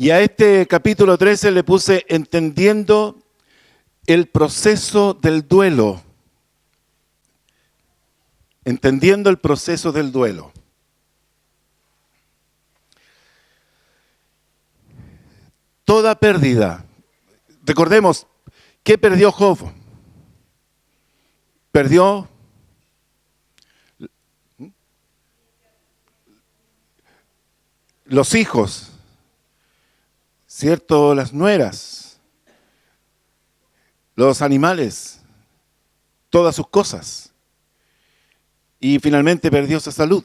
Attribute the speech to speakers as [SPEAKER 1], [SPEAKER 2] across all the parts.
[SPEAKER 1] Y a este capítulo 13 le puse entendiendo el proceso del duelo. Entendiendo el proceso del duelo. Toda pérdida. Recordemos, ¿qué perdió Job? Perdió los hijos, ¿cierto? Las nueras, los animales, todas sus cosas. Y finalmente perdió su salud.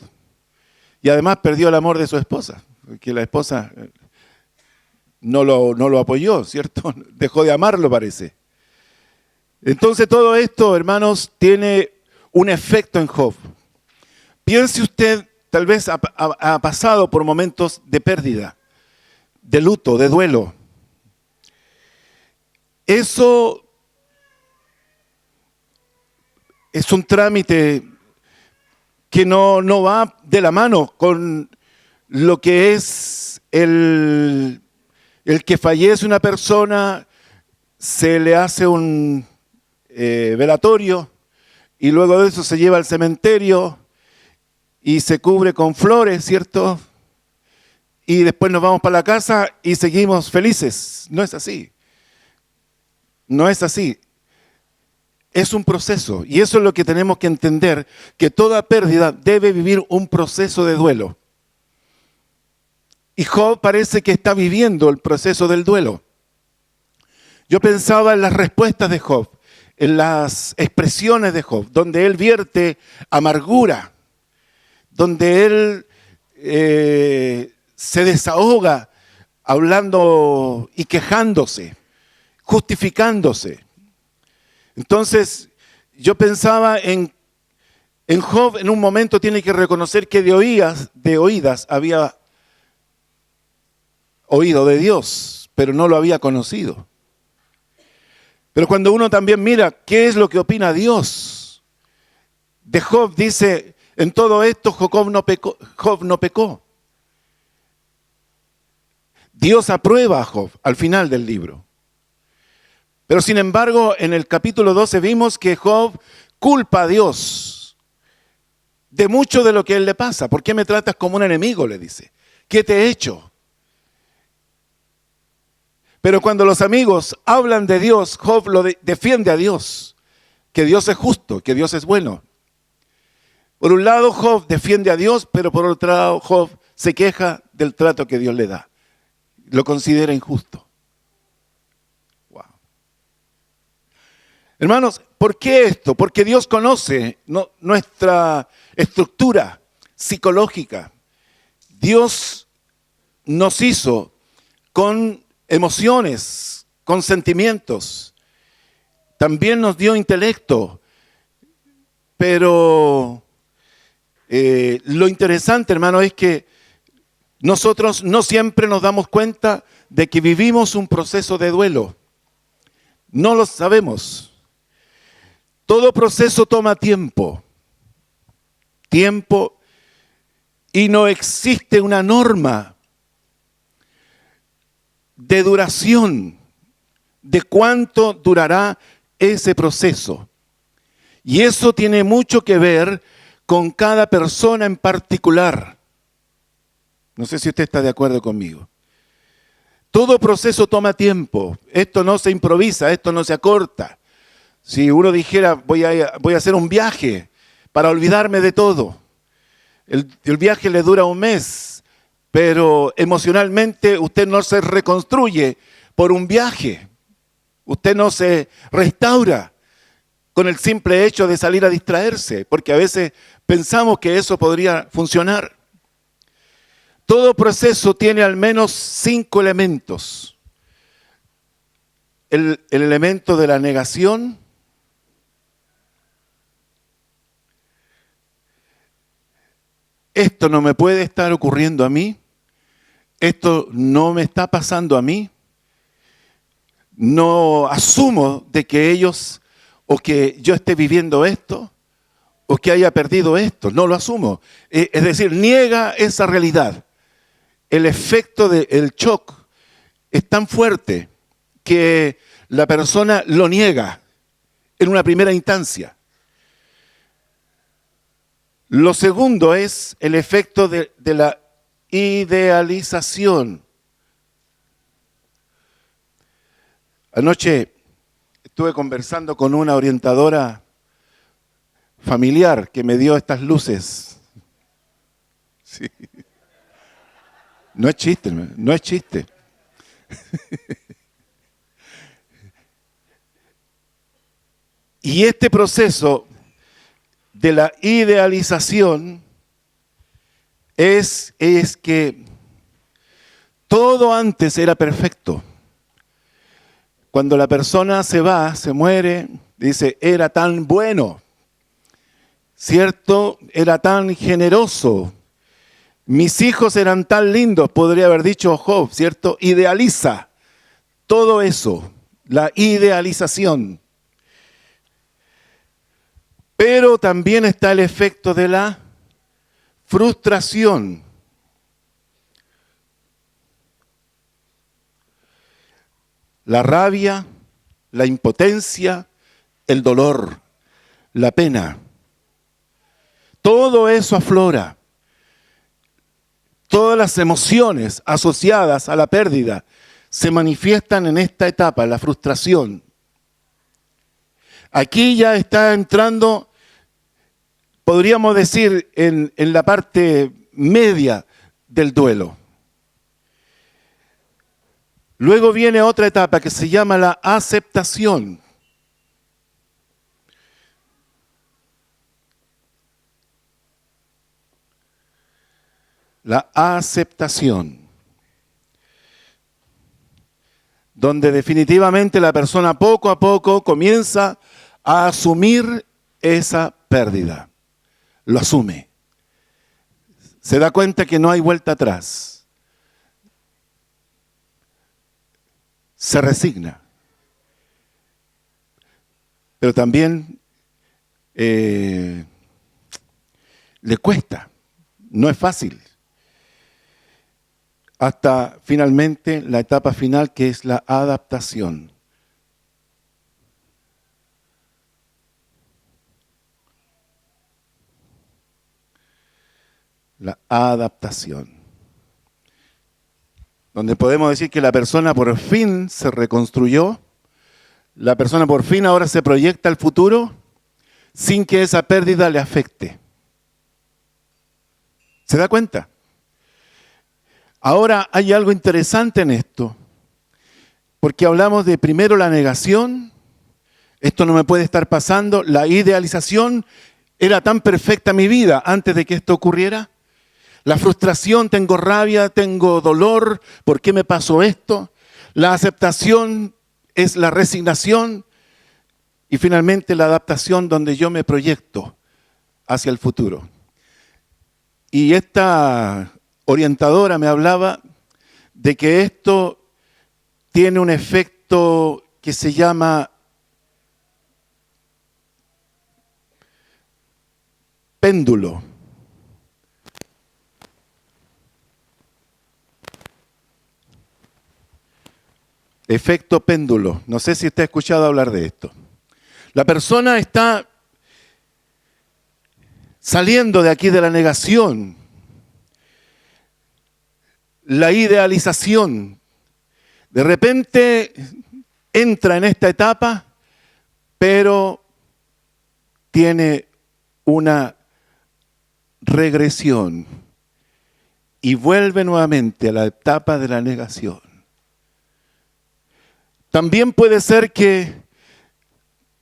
[SPEAKER 1] Y además perdió el amor de su esposa, porque la esposa no lo apoyó, ¿cierto? Dejó de amarlo, parece. Entonces todo esto, hermanos, tiene un efecto en Job. Piense usted, tal vez ha pasado por momentos de pérdida, de luto, de duelo. Eso es un trámite que no va de la mano con lo que es el que fallece una persona, se le hace un velatorio y luego de eso se lleva al cementerio y se cubre con flores, ¿cierto? Y después nos vamos para la casa y seguimos felices. No es así. No es así. Es un proceso y eso es lo que tenemos que entender, que toda pérdida debe vivir un proceso de duelo. Y Job parece que está viviendo el proceso del duelo. Yo pensaba en las respuestas de Job, en las expresiones de Job, donde él vierte amargura, donde él se desahoga hablando y quejándose, justificándose. Entonces, yo pensaba en Job, en un momento tiene que reconocer que de oídas había oído de Dios, pero no lo había conocido. Pero cuando uno también mira qué es lo que opina Dios de Job, dice, en todo esto Job no pecó. Dios aprueba a Job al final del libro. Pero sin embargo, en el capítulo 12 vimos que Job culpa a Dios de mucho de lo que a él le pasa. ¿Por qué me tratas como un enemigo?, le dice. ¿Qué te he hecho? Pero cuando los amigos hablan de Dios, Job defiende a Dios, que Dios es justo, que Dios es bueno. Por un lado, Job defiende a Dios, pero por otro lado, Job se queja del trato que Dios le da. Lo considera injusto. Wow. Hermanos, ¿por qué esto? Porque Dios conoce nuestra estructura psicológica. Dios nos hizo con emociones, con sentimientos. También nos dio intelecto. Pero lo interesante, hermano, es que nosotros no siempre nos damos cuenta de que vivimos un proceso de duelo. No lo sabemos. Todo proceso toma tiempo. Tiempo, y no existe una norma de duración, de cuánto durará ese proceso. Y eso tiene mucho que ver con cada persona en particular. No sé si usted está de acuerdo conmigo. Todo proceso toma tiempo. Esto no se improvisa, esto no se acorta. Si uno dijera, voy a hacer un viaje para olvidarme de todo, el viaje le dura un mes, pero emocionalmente usted no se reconstruye por un viaje. Usted no se restaura con el simple hecho de salir a distraerse, porque a veces pensamos que eso podría funcionar. Todo proceso tiene al menos 5 elementos. El elemento de la negación, esto no me puede estar ocurriendo a mí, esto no me está pasando a mí, no asumo de que ellos o que yo esté viviendo esto o que haya perdido esto, no lo asumo. Es decir, niega esa realidad. El efecto del shock es tan fuerte que la persona lo niega en una primera instancia. Lo segundo es el efecto de la idealización. Anoche estuve conversando con una orientadora familiar que me dio estas luces. Sí. No es chiste, no es chiste. Y este proceso de la idealización es que todo antes era perfecto. Cuando la persona se va, se muere, dice, era tan bueno, ¿cierto? Era tan generoso. Mis hijos eran tan lindos, podría haber dicho Job, ¿cierto? Idealiza todo eso, la idealización. Pero también está el efecto de la frustración. La rabia, la impotencia, el dolor, la pena. Todo eso aflora. Todas las emociones asociadas a la pérdida se manifiestan en esta etapa, la frustración. Aquí ya está entrando, podríamos decir, en la parte media del duelo. Luego viene otra etapa que se llama la aceptación. La aceptación. Donde definitivamente la persona poco a poco comienza a asumir esa pérdida. Lo asume. Se da cuenta que no hay vuelta atrás. Se resigna. Pero también le cuesta. No es fácil. Hasta finalmente la etapa final, que es la adaptación. La adaptación. Donde podemos decir que la persona por fin se reconstruyó, la persona por fin ahora se proyecta al futuro sin que esa pérdida le afecte. ¿Se da cuenta? Ahora hay algo interesante en esto, porque hablamos de primero la negación, esto no me puede estar pasando, la idealización, era tan perfecta mi vida antes de que esto ocurriera. La frustración, tengo rabia, tengo dolor, ¿por qué me pasó esto? La aceptación es la resignación y finalmente la adaptación, donde yo me proyecto hacia el futuro. Y esta orientadora me hablaba de que esto tiene un efecto que se llama péndulo. Efecto péndulo. No sé si usted ha escuchado hablar de esto. La persona está saliendo de aquí de la negación, la idealización. De repente entra en esta etapa, pero tiene una regresión y vuelve nuevamente a la etapa de la negación. También puede ser que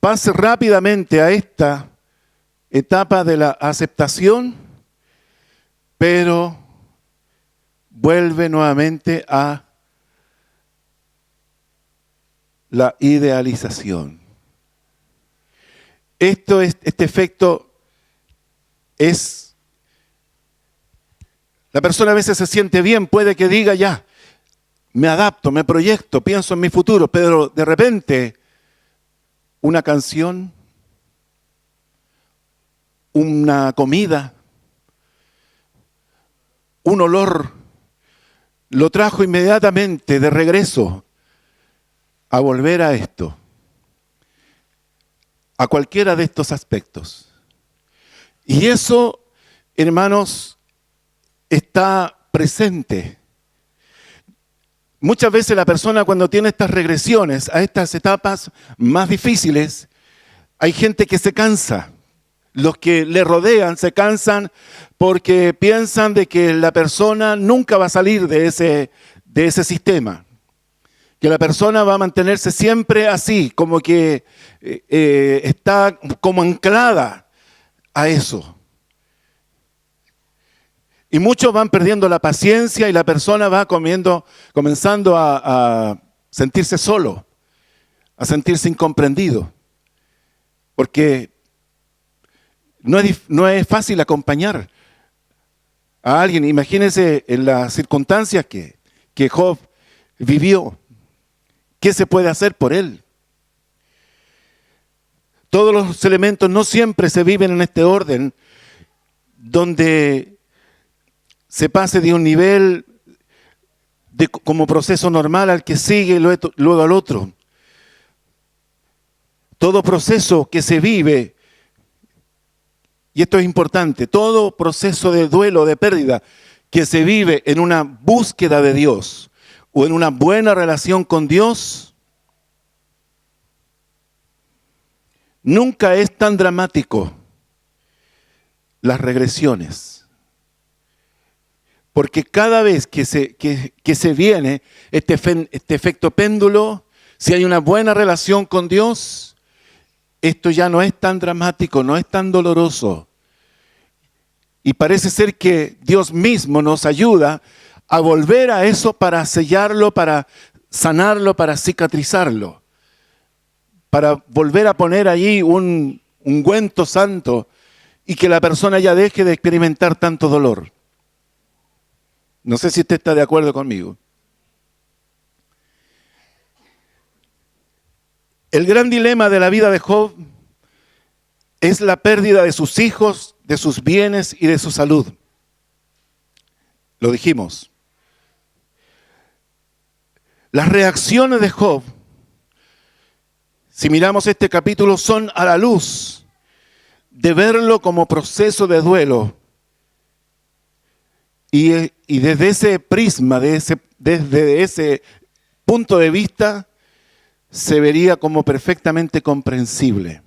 [SPEAKER 1] pase rápidamente a esta etapa de la aceptación, pero vuelve nuevamente a la idealización. Este efecto es, la persona a veces se siente bien, puede que diga ya, me adapto, me proyecto, pienso en mi futuro, pero de repente una canción, una comida, un olor, lo trajo inmediatamente de regreso a volver a esto, a cualquiera de estos aspectos. Y eso, hermanos, está presente. Muchas veces la persona cuando tiene estas regresiones a estas etapas más difíciles, hay gente que se cansa. Los que le rodean se cansan porque piensan de que la persona nunca va a salir de ese sistema. Que la persona va a mantenerse siempre así, como que está como anclada a eso. Y muchos van perdiendo la paciencia y la persona va comenzando a sentirse solo, a sentirse incomprendido. Porque no es fácil acompañar a alguien. Imagínense en las circunstancias que Job vivió. ¿Qué se puede hacer por él? Todos los elementos no siempre se viven en este orden, donde se pase de un nivel como proceso normal al que sigue y luego al otro. Todo proceso que se vive, y esto es importante, todo proceso de duelo, de pérdida, que se vive en una búsqueda de Dios o en una buena relación con Dios, nunca es tan dramático las regresiones. Porque cada vez que se viene este efecto péndulo, si hay una buena relación con Dios, esto ya no es tan dramático, no es tan doloroso. Y parece ser que Dios mismo nos ayuda a volver a eso para sellarlo, para sanarlo, para cicatrizarlo. Para volver a poner allí un ungüento santo y que la persona ya deje de experimentar tanto dolor. No sé si usted está de acuerdo conmigo. El gran dilema de la vida de Job es la pérdida de sus hijos, de sus bienes y de su salud. Lo dijimos. Las reacciones de Job, si miramos este capítulo, son a la luz de verlo como proceso de duelo. Y desde ese prisma, desde ese punto de vista, se vería como perfectamente comprensible.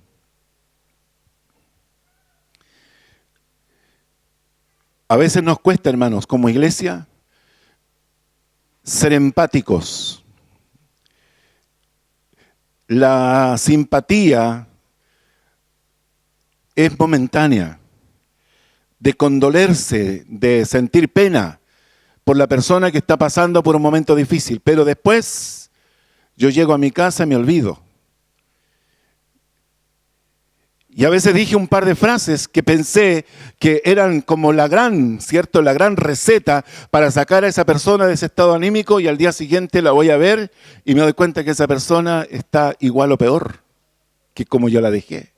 [SPEAKER 1] A veces nos cuesta, hermanos, como iglesia, ser empáticos. La simpatía es momentánea, de condolerse, de sentir pena por la persona que está pasando por un momento difícil, pero después yo llego a mi casa y me olvido. Y a veces dije un par de frases que pensé que eran como la gran receta para sacar a esa persona de ese estado anímico, y al día siguiente la voy a ver y me doy cuenta que esa persona está igual o peor que como yo la dejé.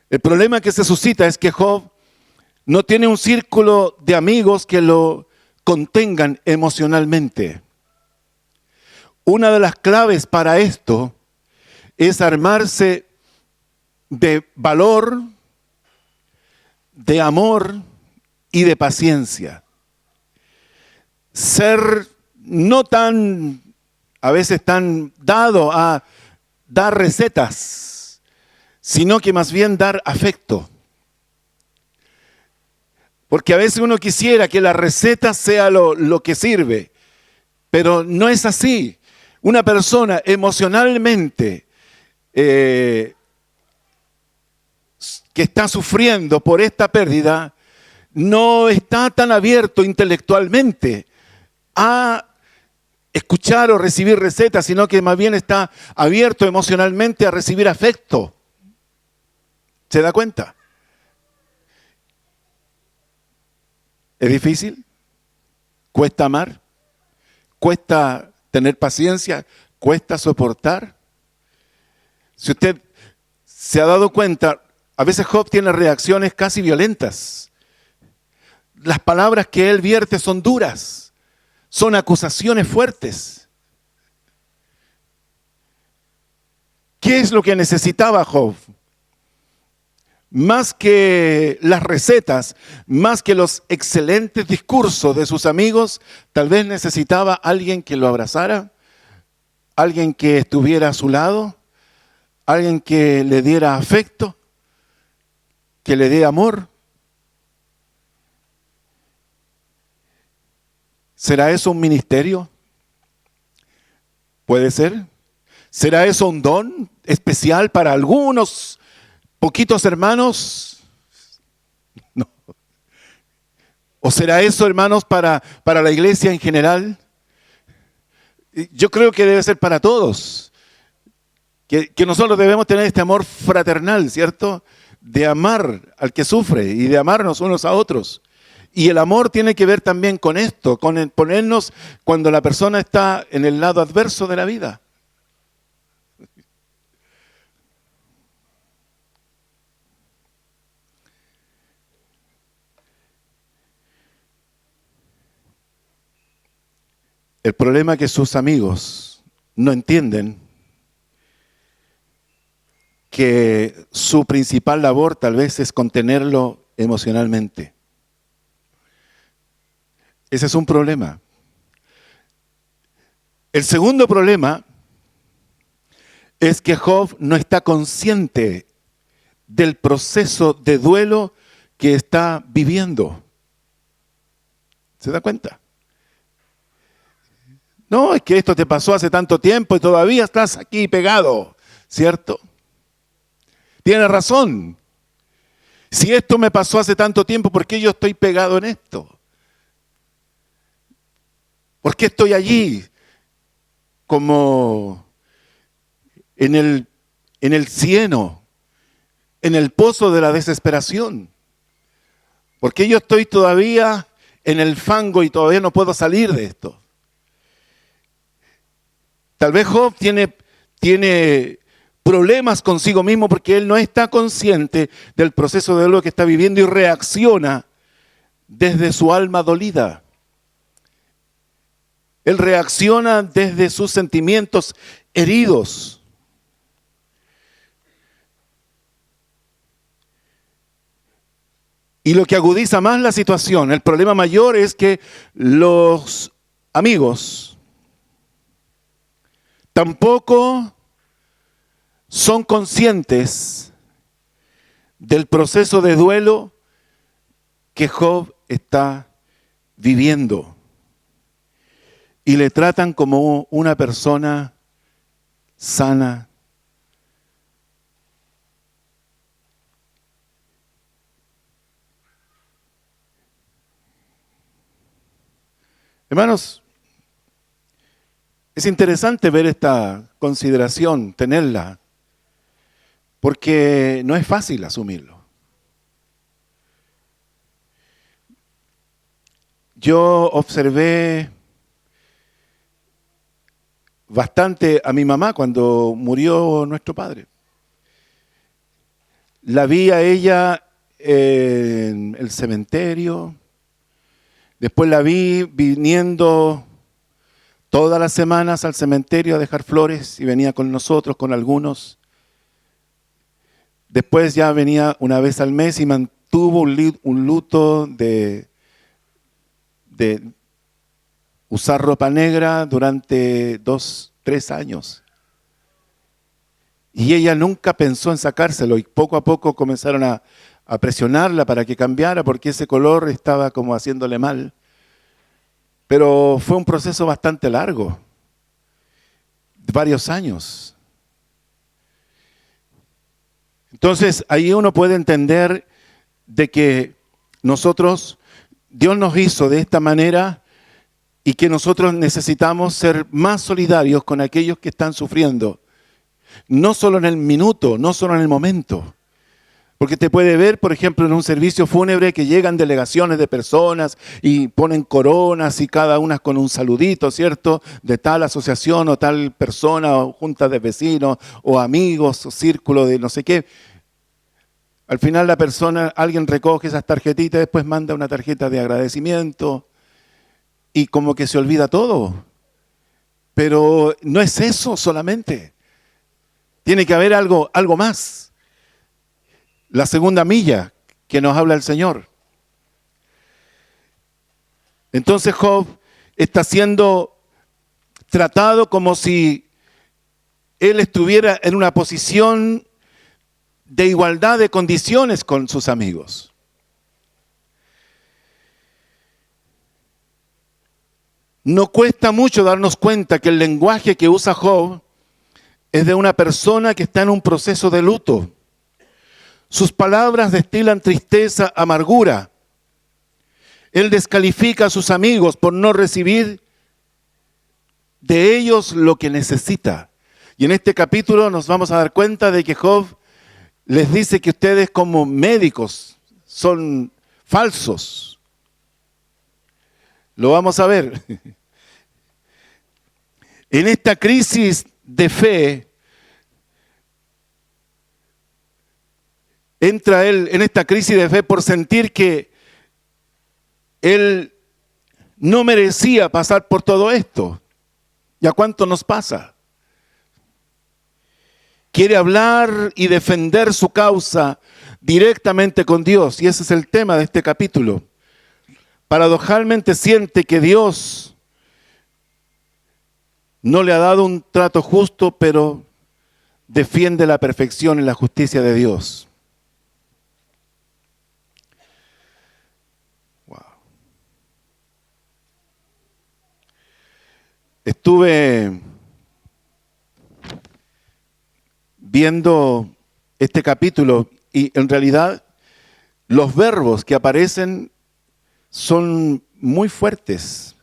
[SPEAKER 1] El problema que se suscita es que Job no tiene un círculo de amigos que lo contengan emocionalmente. Una de las claves para esto es armarse de valor, de amor y de paciencia. Ser no a veces tan dado a dar recetas, sino que más bien dar afecto. Porque a veces uno quisiera que la receta sea lo que sirve, pero no es así. Una persona emocionalmente que está sufriendo por esta pérdida no está tan abierto intelectualmente a escuchar o recibir recetas, sino que más bien está abierto emocionalmente a recibir afecto. ¿Se da cuenta? ¿Es difícil? ¿Cuesta amar? ¿Cuesta tener paciencia? ¿Cuesta soportar? Si usted se ha dado cuenta, a veces Job tiene reacciones casi violentas. las palabras que él vierte son duras, son acusaciones fuertes. ¿Qué es lo que necesitaba Job? Más que las recetas, más que los excelentes discursos de sus amigos, tal vez necesitaba alguien que lo abrazara, alguien que estuviera a su lado, alguien que le diera afecto, que le dé amor. ¿Será eso un ministerio? ¿Puede ser? ¿Será eso un don especial para algunos poquitos hermanos? No. ¿O será eso, hermanos, para la iglesia en general? Yo creo que debe ser para todos. Que nosotros debemos tener este amor fraternal, ¿cierto? De amar al que sufre y de amarnos unos a otros. Y el amor tiene que ver también con esto, con el ponernos cuando la persona está en el lado adverso de la vida. El problema es que sus amigos no entienden que su principal labor tal vez es contenerlo emocionalmente. Ese es un problema. El segundo problema es que Job no está consciente del proceso de duelo que está viviendo. ¿Se da cuenta? No, es que esto te pasó hace tanto tiempo y todavía estás aquí pegado, ¿cierto? Tiene razón. Si esto me pasó hace tanto tiempo, ¿por qué yo estoy pegado en esto? ¿Por qué estoy allí como en el cieno, en el pozo de la desesperación? ¿Por qué yo estoy todavía en el fango y todavía no puedo salir de esto? Tal vez Job tiene problemas consigo mismo porque él no está consciente del proceso de duelo que está viviendo y reacciona desde su alma dolida. Él reacciona desde sus sentimientos heridos. Y lo que agudiza más la situación, el problema mayor es que los amigos tampoco son conscientes del proceso de duelo que Job está viviendo. Y le tratan como una persona sana. Hermanos, es interesante ver esta consideración, tenerla, porque no es fácil asumirlo. Yo observé bastante a mi mamá cuando murió nuestro padre. La vi a ella en el cementerio, después la vi viniendo todas las semanas al cementerio a dejar flores y venía con nosotros, con algunos. Después ya venía una vez al mes y mantuvo un luto de usar ropa negra durante 2, 3 años. Y ella nunca pensó en sacárselo y poco a poco comenzaron a presionarla para que cambiara porque ese color estaba como haciéndole mal. Pero fue un proceso bastante largo, de varios años. Entonces, ahí uno puede entender de que Dios nos hizo de esta manera y que nosotros necesitamos ser más solidarios con aquellos que están sufriendo. No solo en el minuto, no solo en el momento. Porque te puede ver, por ejemplo, en un servicio fúnebre que llegan delegaciones de personas y ponen coronas y cada una con un saludito, ¿cierto? De tal asociación o tal persona o junta de vecinos o amigos o círculo de no sé qué. Al final la persona, alguien recoge esas tarjetitas, después manda una tarjeta de agradecimiento y como que se olvida todo. Pero no es eso solamente. Tiene que haber algo más. La segunda milla que nos habla el Señor. Entonces Job está siendo tratado como si él estuviera en una posición de igualdad de condiciones con sus amigos. No cuesta mucho darnos cuenta que el lenguaje que usa Job es de una persona que está en un proceso de luto. Sus palabras destilan tristeza, amargura. Él descalifica a sus amigos por no recibir de ellos lo que necesita. Y en este capítulo nos vamos a dar cuenta de que Job les dice que ustedes como médicos son falsos. Lo vamos a ver. En esta crisis de fe, entra él en esta crisis de fe por sentir que él no merecía pasar por todo esto. ¿Y a cuánto nos pasa? Quiere hablar y defender su causa directamente con Dios. Y ese es el tema de este capítulo. Paradojalmente siente que Dios no le ha dado un trato justo, pero defiende la perfección y la justicia de Dios. Wow. Estuve viendo este capítulo y en realidad los verbos que aparecen son muy fuertes.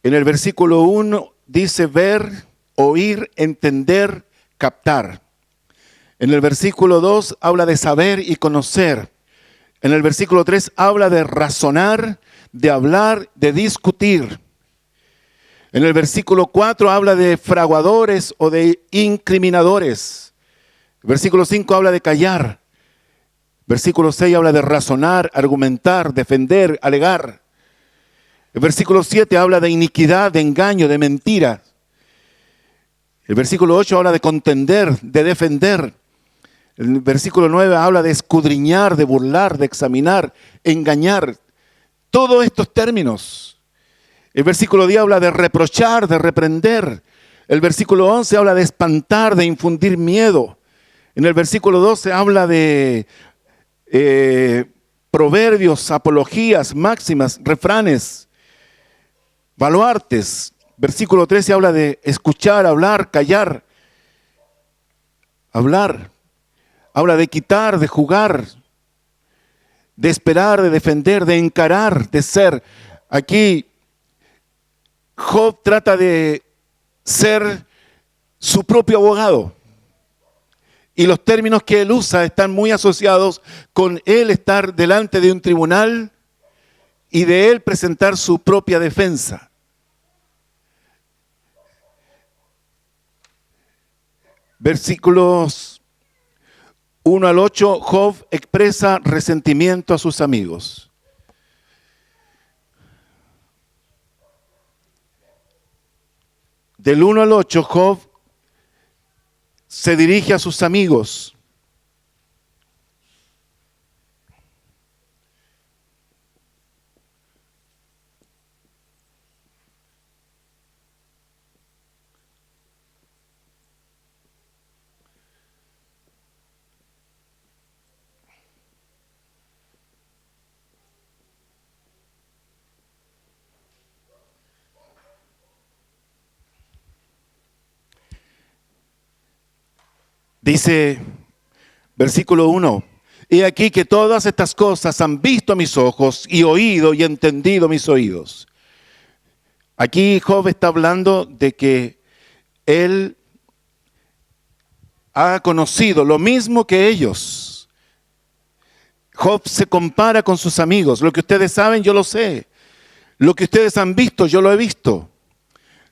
[SPEAKER 1] En el versículo 1 dice ver, oír, entender, captar. En el versículo 2 habla de saber y conocer. En el versículo 3 habla de razonar, de hablar, de discutir. En el versículo 4 habla de fraguadores o de incriminadores. El versículo 5 habla de callar. Versículo 6 habla de razonar, argumentar, defender, alegar. El versículo 7 habla de iniquidad, de engaño, de mentira. El versículo 8 habla de contender, de defender. El versículo 9 habla de escudriñar, de burlar, de examinar, engañar. Todos estos términos. El versículo 10 habla de reprochar, de reprender. El versículo 11 habla de espantar, de infundir miedo. En el versículo 12 habla de proverbios, apologías, máximas, refranes, baluartes. Versículo 13 habla de escuchar, hablar, callar, hablar. Habla de quitar, de jugar, de esperar, de defender, de encarar, de ser. Aquí Job trata de ser su propio abogado. Y los términos que él usa están muy asociados con él estar delante de un tribunal y de él presentar su propia defensa. Versículos 1 al 8, Job expresa resentimiento a sus amigos. Del 1 al 8, Job se dirige a sus amigos. Dice, versículo 1, he aquí que todas estas cosas han visto mis ojos y oído y entendido mis oídos. Aquí Job está hablando de que él ha conocido lo mismo que ellos. Job se compara con sus amigos. Lo que ustedes saben, yo lo sé. Lo que ustedes han visto, yo lo he visto.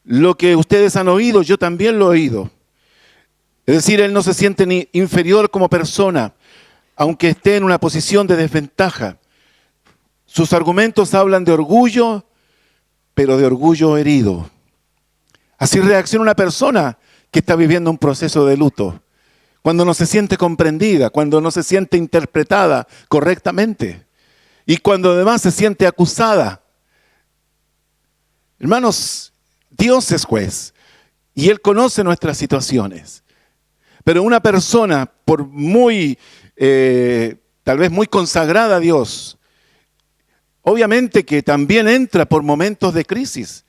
[SPEAKER 1] Lo que ustedes han oído, yo también lo he oído. Es decir, él no se siente ni inferior como persona. aunque esté en una posición de desventaja. Sus argumentos hablan de orgullo, pero de orgullo herido. Así reacciona una persona que está viviendo un proceso de luto, cuando no se siente comprendida, cuando no se siente interpretada correctamente y cuando además se siente acusada. Hermanos, Dios es juez y Él conoce nuestras situaciones. Pero una persona, por muy, tal vez muy consagrada a Dios, obviamente que también entra por momentos de crisis.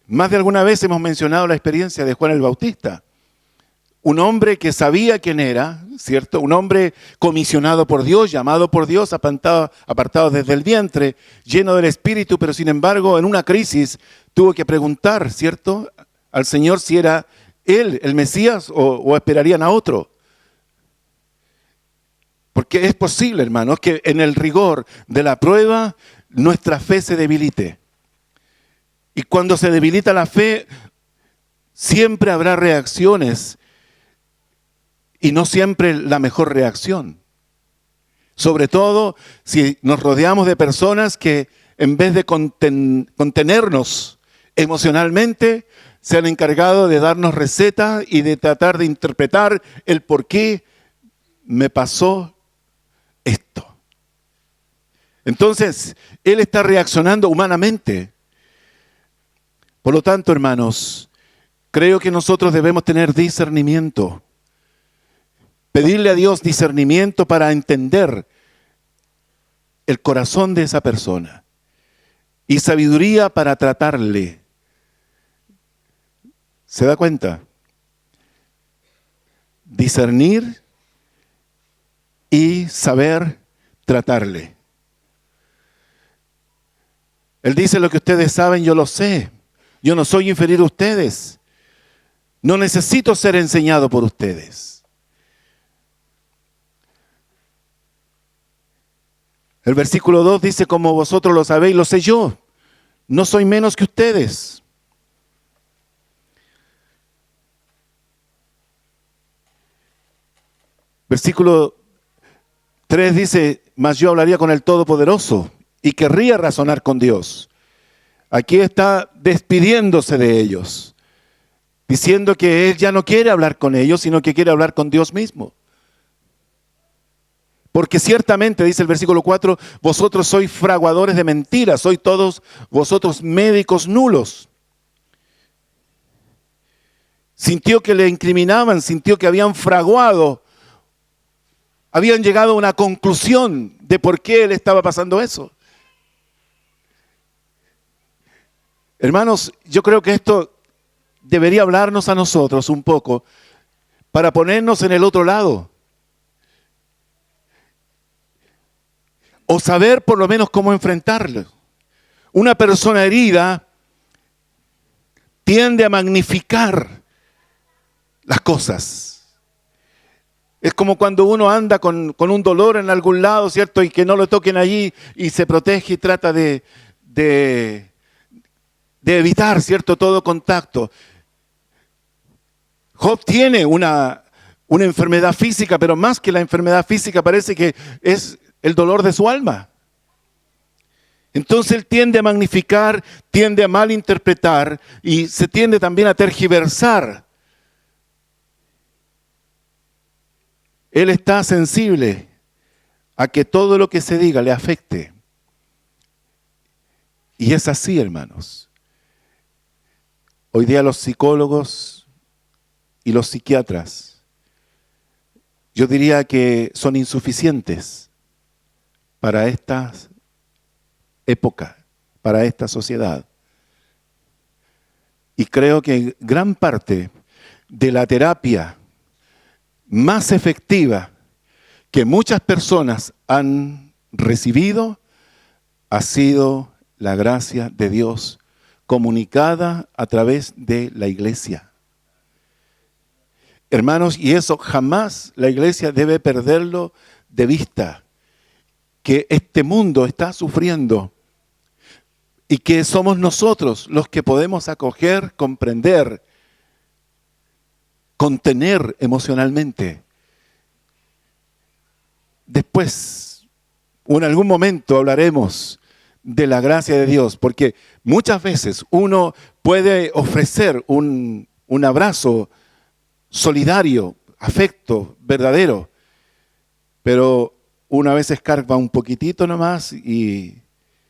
[SPEAKER 1] Más de alguna vez hemos mencionado la experiencia de Juan el Bautista. Un hombre que sabía quién era, ¿cierto? Un hombre comisionado por Dios, llamado por Dios, apartado desde el vientre, lleno del Espíritu, pero sin embargo en una crisis tuvo que preguntar, ¿cierto?, al Señor si era Él el Mesías o esperarían a otro. Porque es posible, hermanos, que en el rigor de la prueba nuestra fe se debilite. Y cuando se debilita la fe, siempre habrá reacciones y no siempre la mejor reacción. Sobre todo si nos rodeamos de personas que en vez de contenernos emocionalmente, se han encargado de darnos recetas y de tratar de interpretar el por qué me pasó esto. Entonces, él está reaccionando humanamente. Por lo tanto, hermanos, creo que nosotros debemos tener discernimiento. Pedirle a Dios discernimiento para entender el corazón de esa persona y sabiduría para tratarle. ¿Se da cuenta? Discernir y saber tratarle. Él dice: lo que ustedes saben, yo lo sé. Yo no soy inferior a ustedes. No necesito ser enseñado por ustedes. El versículo 2 dice: como vosotros lo sabéis, lo sé yo. No soy menos que ustedes. Versículo 3 dice: mas yo hablaría con el Todopoderoso y querría razonar con Dios. Aquí está despidiéndose de ellos, diciendo que Él ya no quiere hablar con ellos, sino que quiere hablar con Dios mismo. Porque ciertamente, dice el versículo 4, vosotros sois fraguadores de mentiras, sois todos vosotros médicos nulos. Sintió que le incriminaban, sintió que habían fraguado, habían llegado a una conclusión de por qué él estaba pasando eso. Hermanos, yo creo que esto debería hablarnos a nosotros un poco para ponernos en el otro lado. O saber por lo menos cómo enfrentarlo. Una persona herida tiende a magnificar las cosas. Es como cuando uno anda con un dolor en algún lado, ¿cierto? Y que no lo toquen allí y se protege y trata de evitar, ¿cierto?, todo contacto. Job tiene una enfermedad física, pero más que la enfermedad física parece que es el dolor de su alma. Entonces él tiende a magnificar, tiende a malinterpretar y se tiende también a tergiversar. Él está sensible a que todo lo que se diga le afecte. Y es así, hermanos. Hoy día los psicólogos y los psiquiatras, yo diría que son insuficientes para esta época, para esta sociedad. Y creo que gran parte de la terapia más efectiva que muchas personas han recibido ha sido la gracia de Dios comunicada a través de la iglesia. Hermanos, y eso jamás la iglesia debe perderlo de vista, que este mundo está sufriendo y que somos nosotros los que podemos acoger, comprender contener emocionalmente. Después, o en algún momento hablaremos de la gracia de Dios, porque muchas veces uno puede ofrecer un abrazo solidario, afecto, verdadero, pero una vez escarba un poquitito nomás y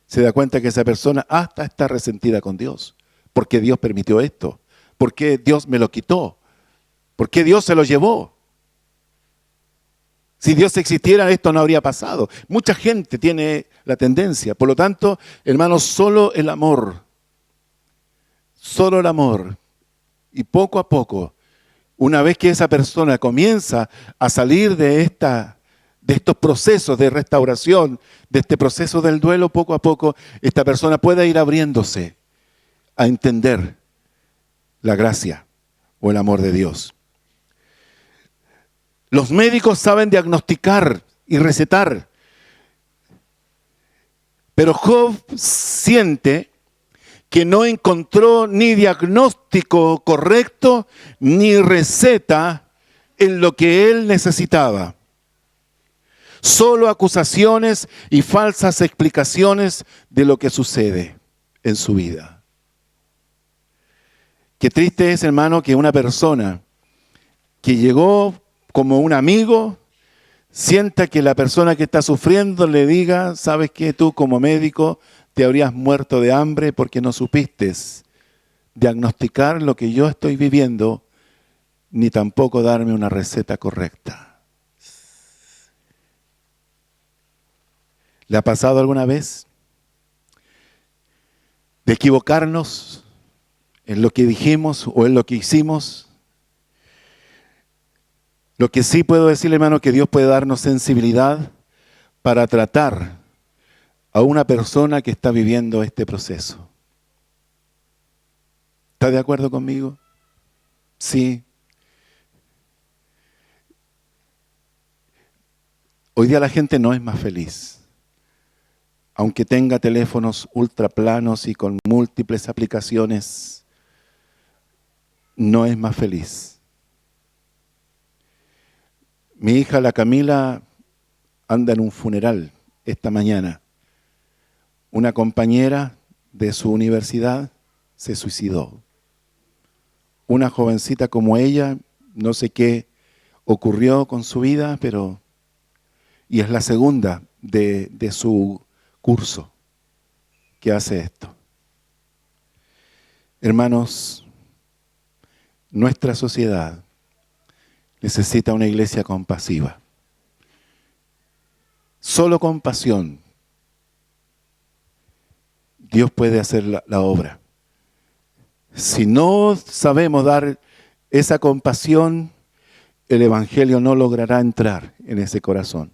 [SPEAKER 1] se da cuenta que esa persona hasta está resentida con Dios. ¿Por qué Dios permitió esto? ¿Por qué Dios me lo quitó? ¿Por qué Dios se lo llevó? Si Dios existiera, esto no habría pasado. Mucha gente tiene la tendencia. Por lo tanto, hermanos, solo el amor. Solo el amor. Y poco a poco, una vez que esa persona comienza a salir de estos procesos de restauración, de este proceso del duelo, poco a poco, esta persona puede ir abriéndose a entender la gracia o el amor de Dios. Los médicos saben diagnosticar y recetar, pero Job siente que no encontró ni diagnóstico correcto ni receta en lo que él necesitaba. Solo acusaciones y falsas explicaciones de lo que sucede en su vida. Qué triste es, hermano, que una persona que llegó como un amigo sienta que la persona que está sufriendo le diga: ¿sabes qué? Tú como médico te habrías muerto de hambre porque no supiste diagnosticar lo que yo estoy viviendo, ni tampoco darme una receta correcta. ¿Le ha pasado alguna vez de equivocarnos en lo que dijimos o en lo que hicimos? Lo que sí puedo decirle, hermano, que Dios puede darnos sensibilidad para tratar a una persona que está viviendo este proceso. ¿Está de acuerdo conmigo? Sí. Hoy día la gente no es más feliz. Aunque tenga teléfonos ultra planos y con múltiples aplicaciones, no es más feliz. Mi hija, la Camila, anda en un funeral esta mañana. Una compañera de su universidad se suicidó. Una jovencita como ella, no sé qué ocurrió con su vida, y es la segunda de su curso que hace esto. Hermanos, nuestra sociedad necesita una iglesia compasiva. Solo con pasión Dios puede hacer la obra. Si no sabemos dar esa compasión, el evangelio no logrará entrar en ese corazón.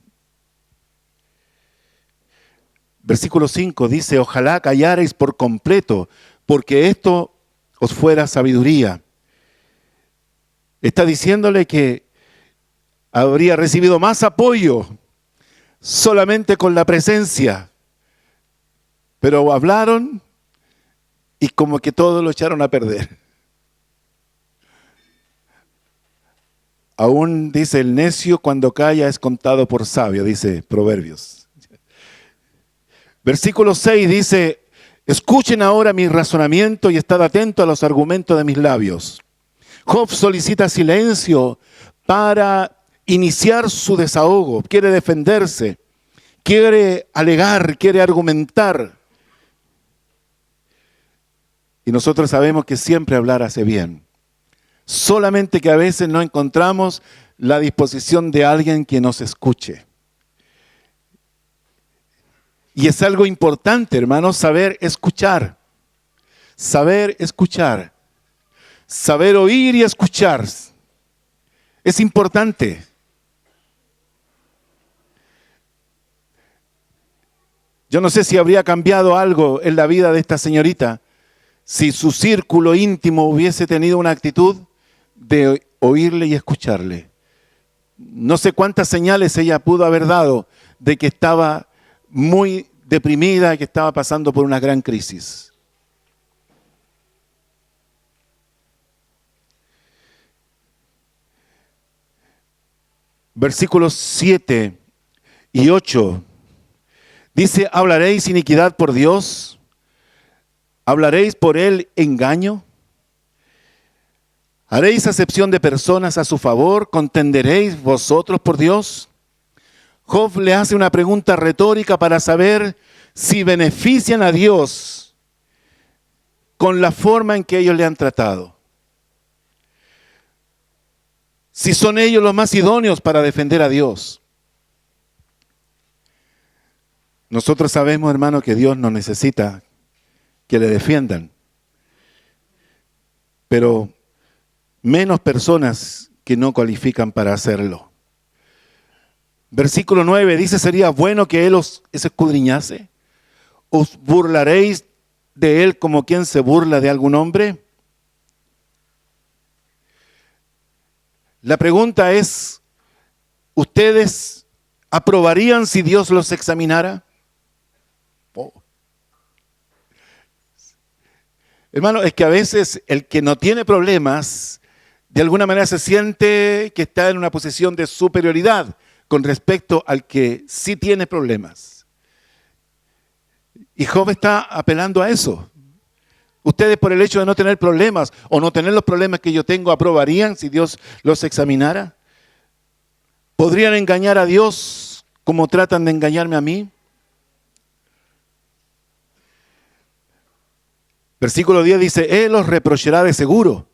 [SPEAKER 1] Versículo 5 dice: ojalá callareis por completo, porque esto os fuera sabiduría. Está diciéndole que habría recibido más apoyo solamente con la presencia. Pero hablaron y como que todo lo echaron a perder. Aún dice el necio, cuando calla es contado por sabio, dice Proverbios. Versículo 6 dice: escuchen ahora mi razonamiento y estad atentos a los argumentos de mis labios. Job solicita silencio para iniciar su desahogo, quiere defenderse, quiere alegar, quiere argumentar. Y nosotros sabemos que siempre hablar hace bien. Solamente que a veces no encontramos la disposición de alguien que nos escuche. Y es algo importante, hermanos, saber escuchar. Saber escuchar. Saber oír y escuchar. Es importante. Yo no sé si habría cambiado algo en la vida de esta señorita si su círculo íntimo hubiese tenido una actitud de oírle y escucharle. No sé cuántas señales ella pudo haber dado de que estaba muy deprimida, que estaba pasando por una gran crisis. versículos 7 y 8. Dice, ¿hablaréis iniquidad por Dios? ¿Hablaréis por Él engaño? ¿Haréis acepción de personas a su favor? ¿Contenderéis vosotros por Dios? Job le hace una pregunta retórica para saber si benefician a Dios con la forma en que ellos le han tratado. Si son ellos los más idóneos para defender a Dios. Nosotros sabemos, hermano, que Dios no necesita que le defiendan. Pero menos personas que no cualifican para hacerlo. Versículo 9 dice, ¿sería bueno que Él os escudriñase? ¿Os burlaréis de Él como quien se burla de algún hombre? La pregunta es, ¿ustedes aprobarían si Dios los examinara? Oh. Hermano, es que a veces el que no tiene problemas, de alguna manera se siente que está en una posición de superioridad con respecto al que sí tiene problemas. Y Job está apelando a eso. Ustedes, por el hecho de no tener problemas o no tener los problemas que yo tengo, ¿aprobarían si Dios los examinara? ¿Podrían engañar a Dios como tratan de engañarme a mí? Versículo 10 dice, Él os reprochará de seguro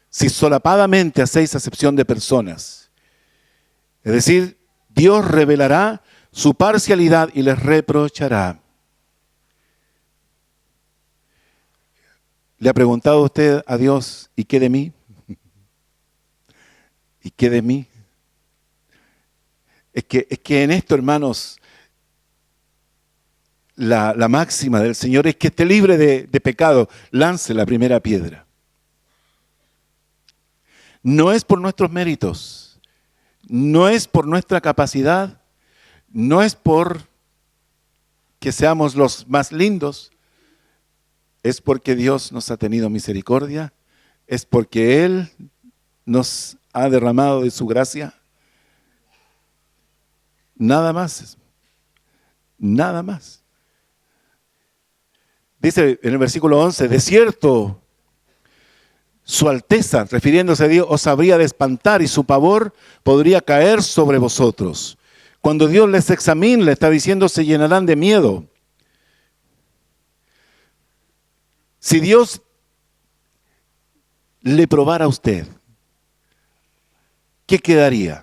[SPEAKER 1] si solapadamente hacéis acepción de personas. Es decir, Dios revelará su parcialidad y les reprochará. ¿Le ha preguntado usted a Dios, ¿y qué de mí? ¿Y qué de mí? Es que en esto, hermanos, la máxima del Señor es que esté libre de pecado, lance la primera piedra. No es por nuestros méritos, no es por nuestra capacidad, no es por que seamos los más lindos, es porque Dios nos ha tenido misericordia, es porque Él nos ha derramado de su gracia. Nada más, nada más. Dice en el versículo 11, de cierto, su Alteza, refiriéndose a Dios, os habría de espantar y su pavor podría caer sobre vosotros. Cuando Dios les examine, le está diciendo, se llenarán de miedo. Si Dios le probara a usted, ¿qué quedaría?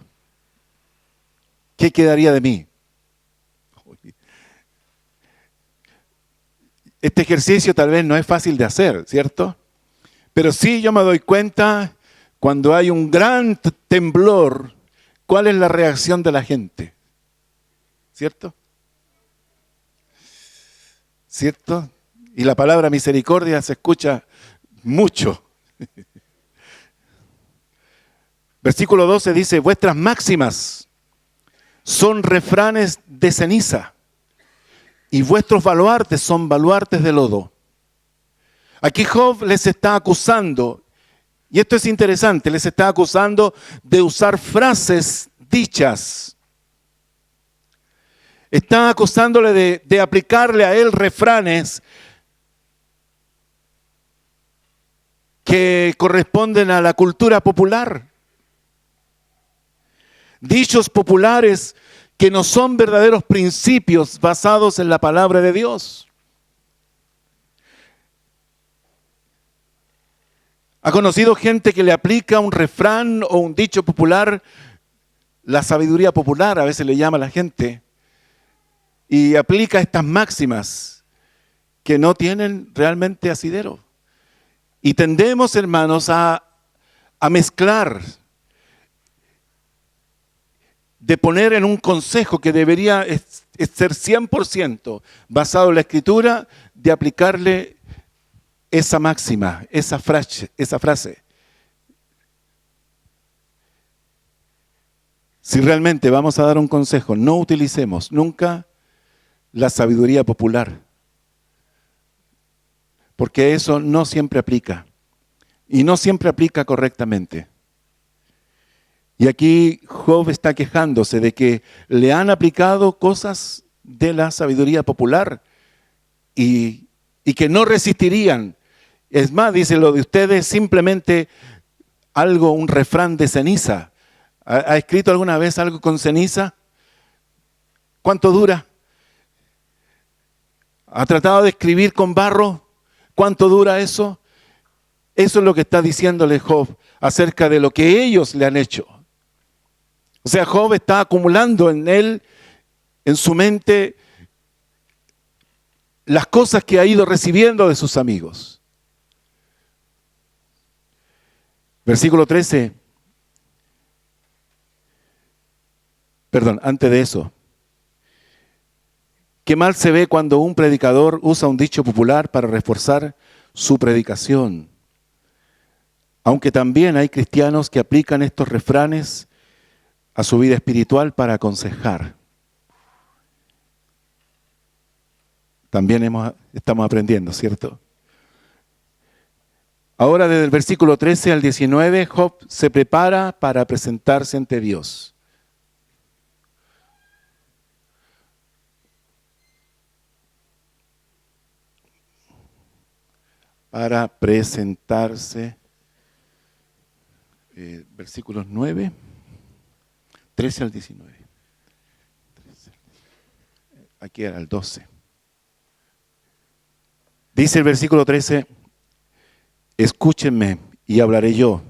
[SPEAKER 1] ¿Qué quedaría de mí? Este ejercicio tal vez no es fácil de hacer, ¿cierto? Pero sí yo me doy cuenta cuando hay un gran temblor, ¿cuál es la reacción de la gente? ¿Cierto? ¿Cierto? Y la palabra misericordia se escucha mucho. Versículo 12 dice, vuestras máximas son refranes de ceniza y vuestros baluartes son baluartes de lodo. Aquí Job les está acusando, y esto es interesante, les está acusando de usar frases dichas. Está acusándole de aplicarle a él refranes que corresponden a la cultura popular. Dichos populares que no son verdaderos principios basados en la palabra de Dios. ¿Ha conocido gente que le aplica un refrán o un dicho popular? La sabiduría popular a veces le llama a la gente. Y aplica estas máximas que no tienen realmente asidero. Y tendemos, hermanos, a mezclar, de poner en un consejo que debería ser 100% basado en la Escritura, de aplicarle esa máxima, esa frase. Si realmente vamos a dar un consejo, no utilicemos nunca la sabiduría popular, porque eso no siempre aplica y no siempre aplica correctamente. Y aquí Job está quejándose de que le han aplicado cosas de la sabiduría popular y que no resistirían. Es más, dice, lo de ustedes simplemente algo, un refrán de ceniza. ¿Ha escrito alguna vez algo con ceniza? ¿Cuánto dura? ¿Ha tratado de escribir con barro? ¿Cuánto dura eso? Eso es lo que está diciéndole Job acerca de lo que ellos le han hecho. O sea, Job está acumulando en él, en su mente, las cosas que ha ido recibiendo de sus amigos. Versículo 13. Perdón, antes de eso. Qué mal se ve cuando un predicador usa un dicho popular para reforzar su predicación. Aunque también hay cristianos que aplican estos refranes a su vida espiritual para aconsejar. También estamos aprendiendo, ¿cierto? Ahora, desde el versículo 13 al 19, Job se prepara para presentarse ante Dios. Para presentarse, versículos 9, 13 al 19. Aquí era el 12. Dice el versículo 13, escúchenme y hablaré yo,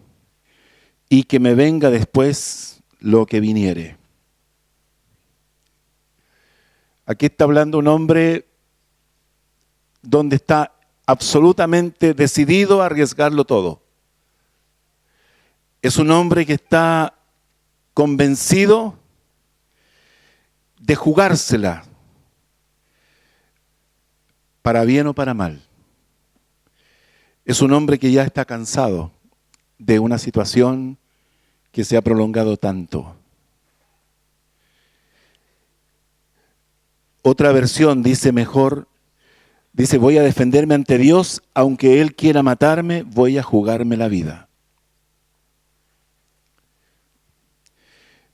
[SPEAKER 1] y que me venga después lo que viniere. Aquí está hablando un hombre donde está absolutamente decidido a arriesgarlo todo. Es un hombre que está convencido de jugársela, para bien o para mal. Es un hombre que ya está cansado de una situación que se ha prolongado tanto. Otra versión dice mejor, dice, voy a defenderme ante Dios, aunque Él quiera matarme, voy a jugarme la vida.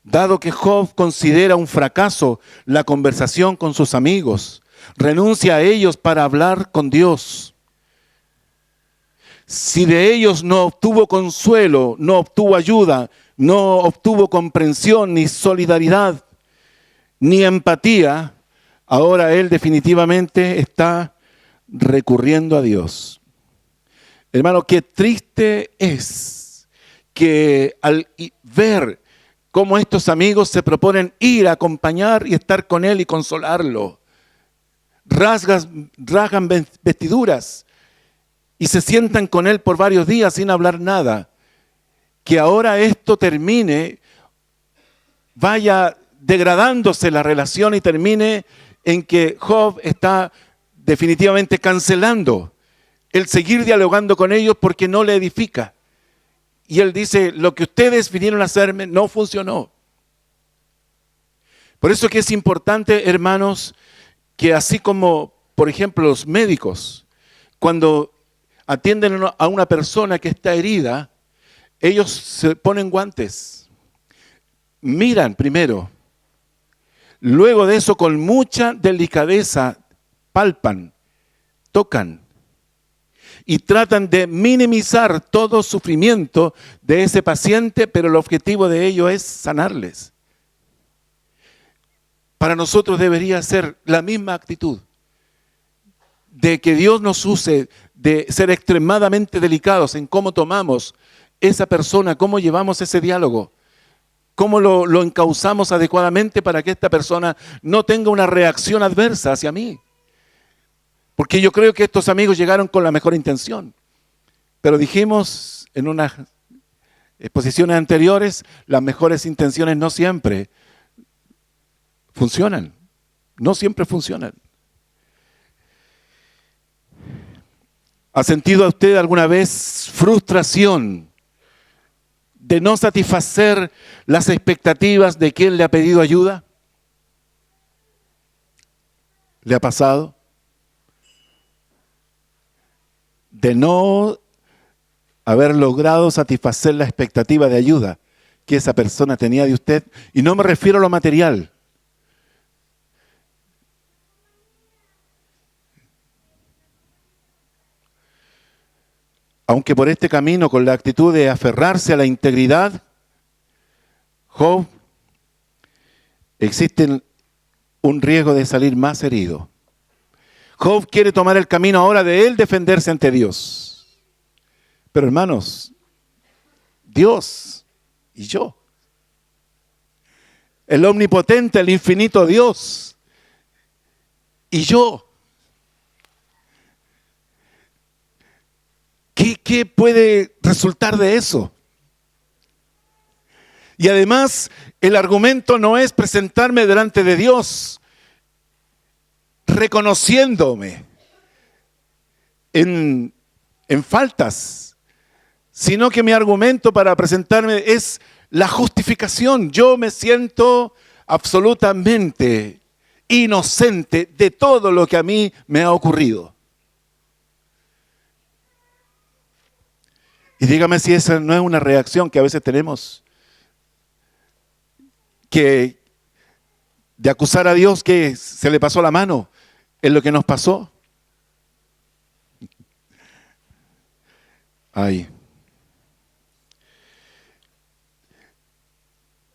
[SPEAKER 1] Dado que Job considera un fracaso la conversación con sus amigos, renuncia a ellos para hablar con Dios. Si de ellos no obtuvo consuelo, no obtuvo ayuda, no obtuvo comprensión, ni solidaridad, ni empatía, ahora él definitivamente está recurriendo a Dios. Hermano, qué triste es que al ver cómo estos amigos se proponen ir a acompañar y estar con él y consolarlo, rasgan vestiduras y se sientan con él por varios días sin hablar nada, que ahora esto termine, vaya degradándose la relación y termine en que Job está definitivamente cancelando el seguir dialogando con ellos porque no le edifica. Y él dice, lo que ustedes vinieron a hacerme no funcionó. Por eso que es importante, hermanos, que así como, por ejemplo, los médicos, cuando atienden a una persona que está herida, ellos se ponen guantes, miran primero, luego de eso con mucha delicadeza palpan, tocan y tratan de minimizar todo sufrimiento de ese paciente, pero el objetivo de ello es sanarles. Para nosotros debería ser la misma actitud, de que Dios nos use, de ser extremadamente delicados en cómo tomamos esa persona, cómo llevamos ese diálogo, cómo lo encauzamos adecuadamente para que esta persona no tenga una reacción adversa hacia mí. Porque yo creo que estos amigos llegaron con la mejor intención. Pero dijimos en unas exposiciones anteriores, las mejores intenciones no siempre funcionan. No siempre funcionan. ¿Ha sentido a usted alguna vez frustración de no satisfacer las expectativas de quien le ha pedido ayuda? ¿Le ha pasado? De no haber logrado satisfacer la expectativa de ayuda que esa persona tenía de usted, y no me refiero a lo material. Aunque por este camino, con la actitud de aferrarse a la integridad, Job, existe un riesgo de salir más herido. Job quiere tomar el camino ahora de él defenderse ante Dios. Pero hermanos, Dios y yo, el omnipotente, el infinito Dios y yo, ¿qué puede resultar de eso? Y además, el argumento no es presentarme delante de Dios reconociéndome en faltas, sino que mi argumento para presentarme es la justificación. Yo me siento absolutamente inocente de todo lo que a mí me ha ocurrido. Y dígame si esa no es una reacción que a veces tenemos, que de acusar a Dios que se le pasó la mano en lo que nos pasó. Ay.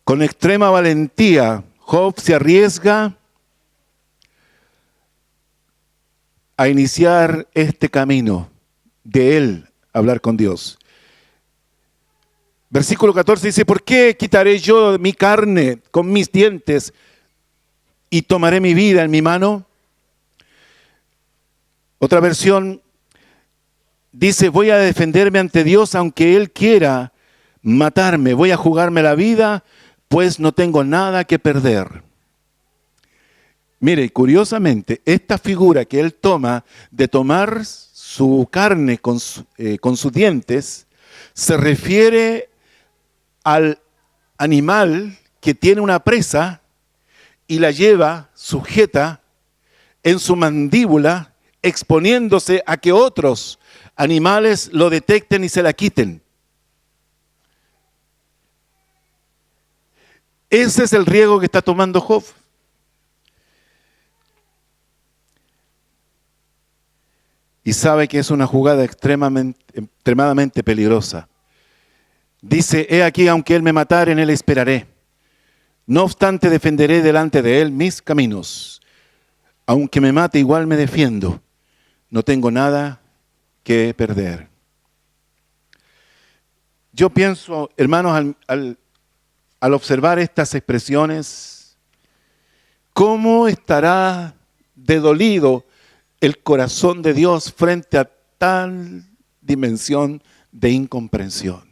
[SPEAKER 1] Con extrema valentía, Job se arriesga a iniciar este camino de él hablar con Dios. Versículo 14 dice, ¿por qué quitaré yo mi carne con mis dientes y tomaré mi vida en mi mano? Otra versión dice, voy a defenderme ante Dios aunque Él quiera matarme. Voy a jugarme la vida, pues no tengo nada que perder. Mire, curiosamente, esta figura que Él toma de tomar su carne con sus dientes, se refiere al animal que tiene una presa y la lleva sujeta en su mandíbula, exponiéndose a que otros animales lo detecten y se la quiten. Ese es el riesgo que está tomando Job. Y sabe que es una jugada extremadamente peligrosa. Dice, he aquí, aunque Él me matare, en Él esperaré. No obstante, defenderé delante de Él mis caminos. Aunque me mate, igual me defiendo. No tengo nada que perder. Yo pienso, hermanos, al observar estas expresiones, ¿cómo estará de dolido el corazón de Dios frente a tal dimensión de incomprensión?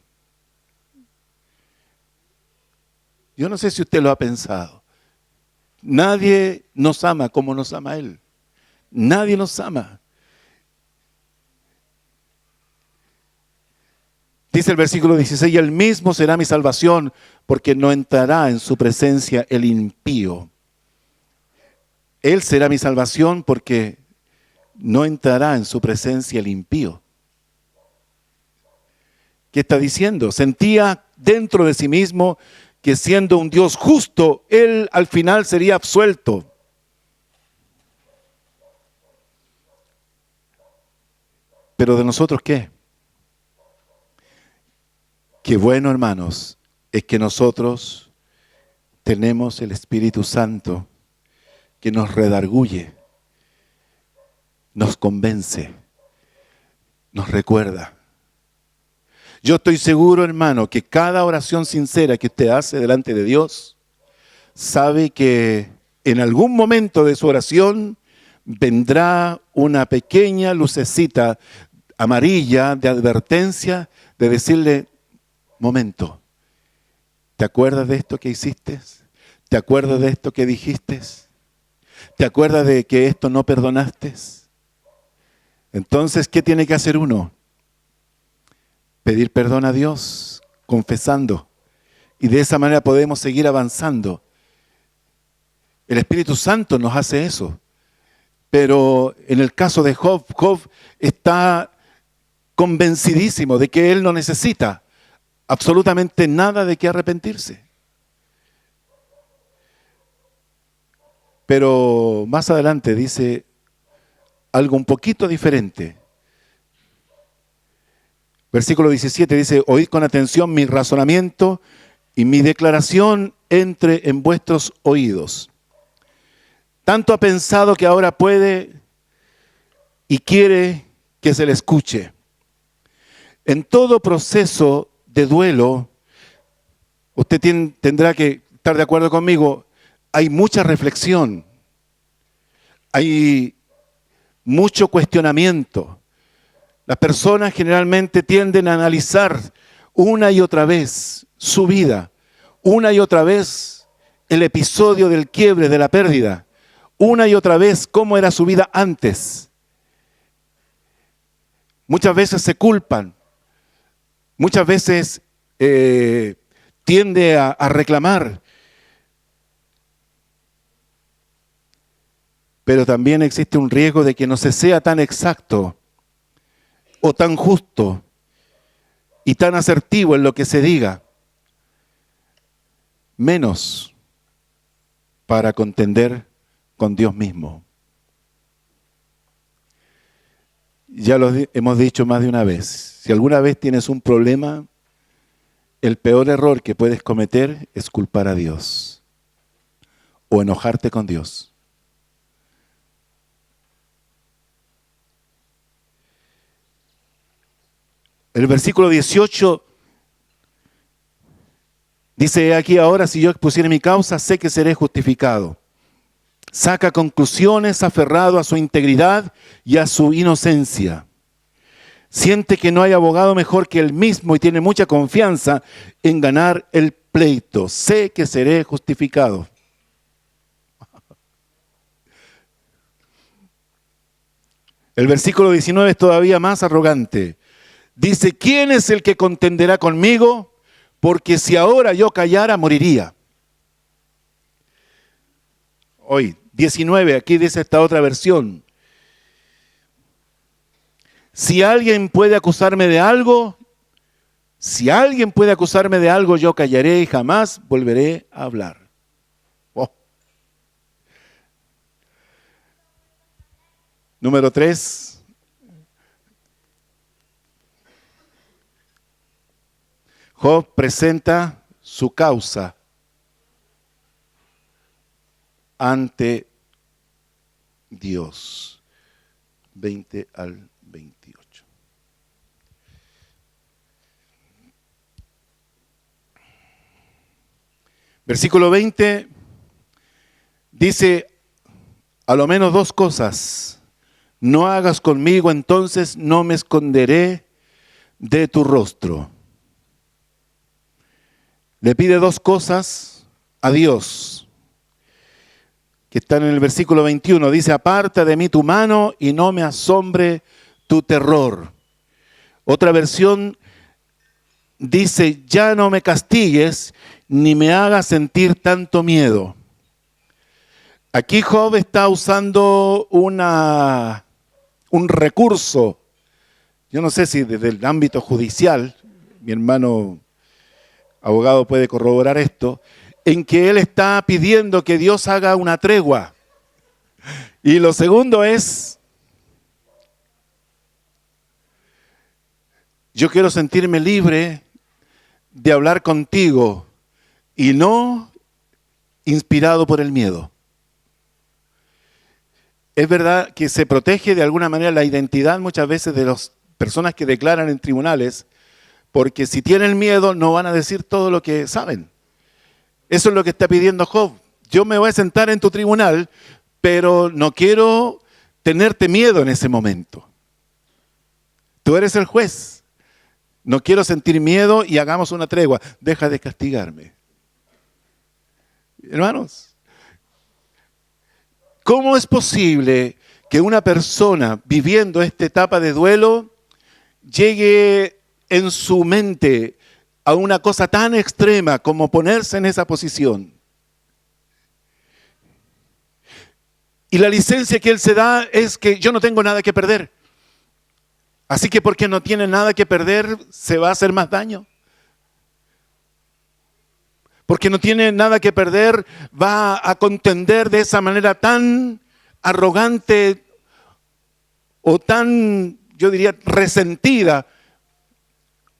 [SPEAKER 1] Yo no sé si usted lo ha pensado. Nadie nos ama como nos ama Él. Nadie nos ama. Dice el versículo 16, y Él mismo será mi salvación, porque no entrará en su presencia el impío. Él será mi salvación porque no entrará en su presencia el impío. ¿Qué está diciendo? Sentía dentro de sí mismo que siendo un Dios justo, Él al final sería absuelto. Pero de nosotros, ¿qué? Qué bueno, hermanos, es que nosotros tenemos el Espíritu Santo que nos redarguye, nos convence, nos recuerda. Yo estoy seguro, hermano, que cada oración sincera que usted hace delante de Dios, sabe que en algún momento de su oración vendrá una pequeña lucecita amarilla de advertencia, de decirle, momento, ¿te acuerdas de esto que hiciste? ¿Te acuerdas de esto que dijiste? ¿Te acuerdas de que esto no perdonaste? Entonces, ¿qué tiene que hacer uno? Pedir perdón a Dios, confesando. Y de esa manera podemos seguir avanzando. El Espíritu Santo nos hace eso. Pero en el caso de Job, Job está convencidísimo de que él no necesita absolutamente nada de qué arrepentirse. Pero más adelante dice algo un poquito diferente. Versículo 17 dice, oíd con atención mi razonamiento y mi declaración entre en vuestros oídos. Tanto ha pensado que ahora puede y quiere que se le escuche. En todo proceso de duelo, usted tendrá que estar de acuerdo conmigo, hay mucha reflexión, hay mucho cuestionamiento. Las personas generalmente tienden a analizar una y otra vez su vida, una y otra vez el episodio del quiebre, de la pérdida, una y otra vez cómo era su vida antes. Muchas veces se culpan, muchas veces tiende a reclamar. Pero también existe un riesgo de que no se sea tan exacto o tan justo y tan asertivo en lo que se diga, menos para contender con Dios mismo. Ya lo hemos dicho más de una vez, si alguna vez tienes un problema, el peor error que puedes cometer es culpar a Dios o enojarte con Dios. El versículo 18 dice, aquí ahora si yo expusiere mi causa, sé que seré justificado. Saca conclusiones aferrado a su integridad y a su inocencia. Siente que no hay abogado mejor que él mismo y tiene mucha confianza en ganar el pleito. Sé que seré justificado. El versículo 19 es todavía más arrogante. Dice, ¿quién es el que contenderá conmigo? Porque si ahora yo callara, moriría. Hoy, 19, aquí dice esta otra versión. Si alguien puede acusarme de algo, yo callaré y jamás volveré a hablar. Oh. Número 3. Job presenta su causa ante Dios. 20 al 28. Versículo 20 dice a lo menos dos cosas. No hagas conmigo, entonces no me esconderé de tu rostro. Le pide dos cosas a Dios, que están en el versículo 21. Dice, aparta de mí tu mano y no me asombre tu terror. Otra versión dice, ya no me castigues ni me hagas sentir tanto miedo. Aquí Job está usando un recurso, yo no sé si desde el ámbito judicial, mi hermano abogado puede corroborar esto, en que él está pidiendo que Dios haga una tregua. Y lo segundo es, yo quiero sentirme libre de hablar contigo y no inspirado por el miedo. Es verdad que se protege de alguna manera la identidad muchas veces de las personas que declaran en tribunales, porque si tienen miedo no van a decir todo lo que saben. Eso es lo que está pidiendo Job. Yo me voy a sentar en tu tribunal, pero no quiero tenerte miedo en ese momento. Tú eres el juez. No quiero sentir miedo y hagamos una tregua. Deja de castigarme. Hermanos, ¿cómo es posible que una persona viviendo esta etapa de duelo llegue en su mente a una cosa tan extrema como ponerse en esa posición? Y la licencia que él se da es que yo no tengo nada que perder. Así que porque no tiene nada que perder, se va a hacer más daño. porque no tiene nada que perder, va a contender de esa manera tan arrogante o tan, yo diría, resentida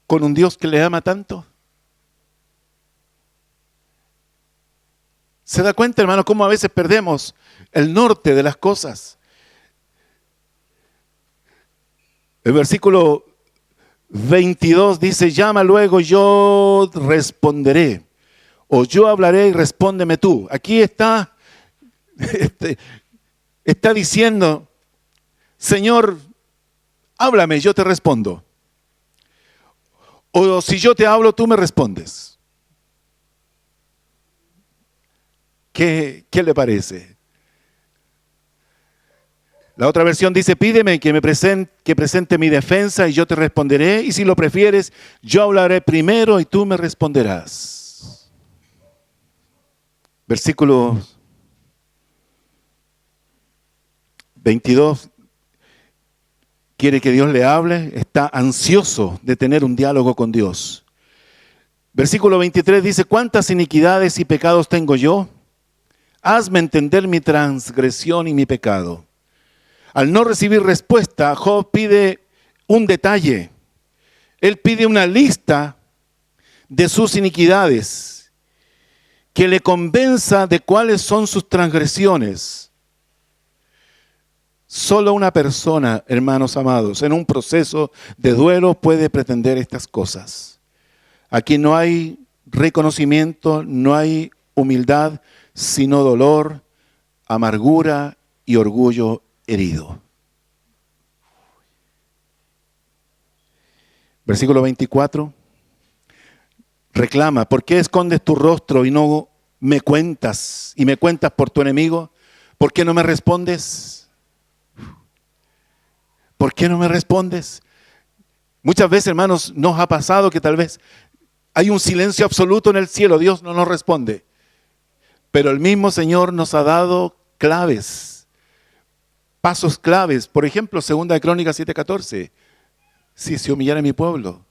[SPEAKER 1] con un Dios que le ama tanto? ¿Se da cuenta, hermano, cómo a veces perdemos el norte de las cosas? El versículo 22 dice, llama luego, yo responderé. O yo hablaré y respóndeme tú. Aquí está diciendo, Señor, háblame, yo te respondo. O si yo te hablo, tú me respondes. ¿Qué le parece? La otra versión dice, pídeme que presente mi defensa y yo te responderé. Y si lo prefieres, yo hablaré primero y tú me responderás. Versículo 22. Quiere que Dios le hable, está ansioso de tener un diálogo con Dios. Versículo 23 dice, ¿cuántas iniquidades y pecados tengo yo? Hazme entender mi transgresión y mi pecado. Al no recibir respuesta, Job pide un detalle. Él pide una lista de sus iniquidades, que le convenza de cuáles son sus transgresiones. Solo una persona, hermanos amados, en un proceso de duelo puede pretender estas cosas. Aquí no hay reconocimiento, no hay humildad, sino dolor, amargura y orgullo herido. Versículo 24. Reclama, ¿por qué escondes tu rostro y no me cuentas? Y me cuentas por tu enemigo. ¿Por qué no me respondes? ¿Por qué no me respondes? Muchas veces, hermanos, nos ha pasado que tal vez hay un silencio absoluto en el cielo. Dios no nos responde. Pero el mismo Señor nos ha dado claves, pasos claves. Por ejemplo, 2 Crónicas 7:14. Si se humillara mi pueblo,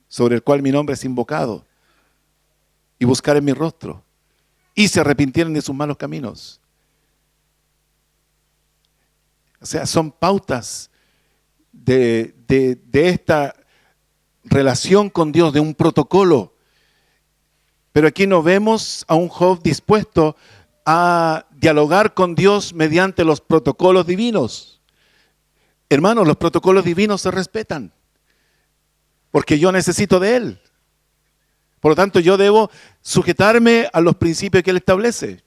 [SPEAKER 1] sobre el cual mi nombre es invocado, y buscaren mi rostro, y se arrepintieran de sus malos caminos. O sea, son pautas de esta relación con Dios, de un protocolo. Pero aquí no vemos a un Job dispuesto a dialogar con Dios mediante los protocolos divinos. Hermanos, los protocolos divinos se respetan, porque yo necesito de Él. Por lo tanto, yo debo sujetarme a los principios que Él establece.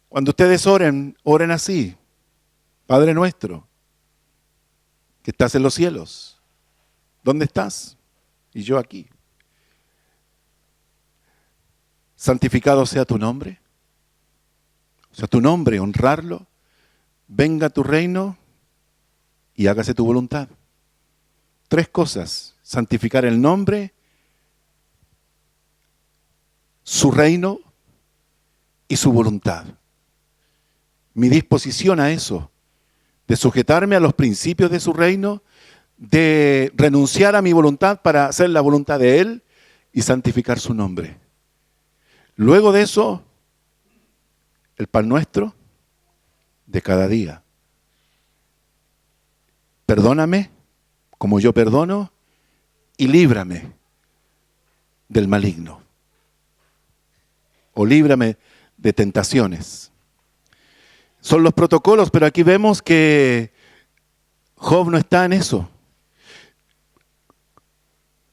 [SPEAKER 1] Cuando ustedes oren, oren así. Padre nuestro, que estás en los cielos, ¿dónde estás? Y yo aquí. Santificado sea tu nombre. O sea, tu nombre, honrarlo. Venga tu reino y hágase tu voluntad. 3 cosas: santificar el nombre, su reino y su voluntad. Mi disposición a eso, de sujetarme a los principios de su reino, de renunciar a mi voluntad para hacer la voluntad de Él y santificar su nombre. Luego de eso, el pan nuestro de cada día. Perdóname como yo perdono y líbrame del maligno. O líbrame de tentaciones. Son los protocolos, pero aquí vemos que Job no está en eso.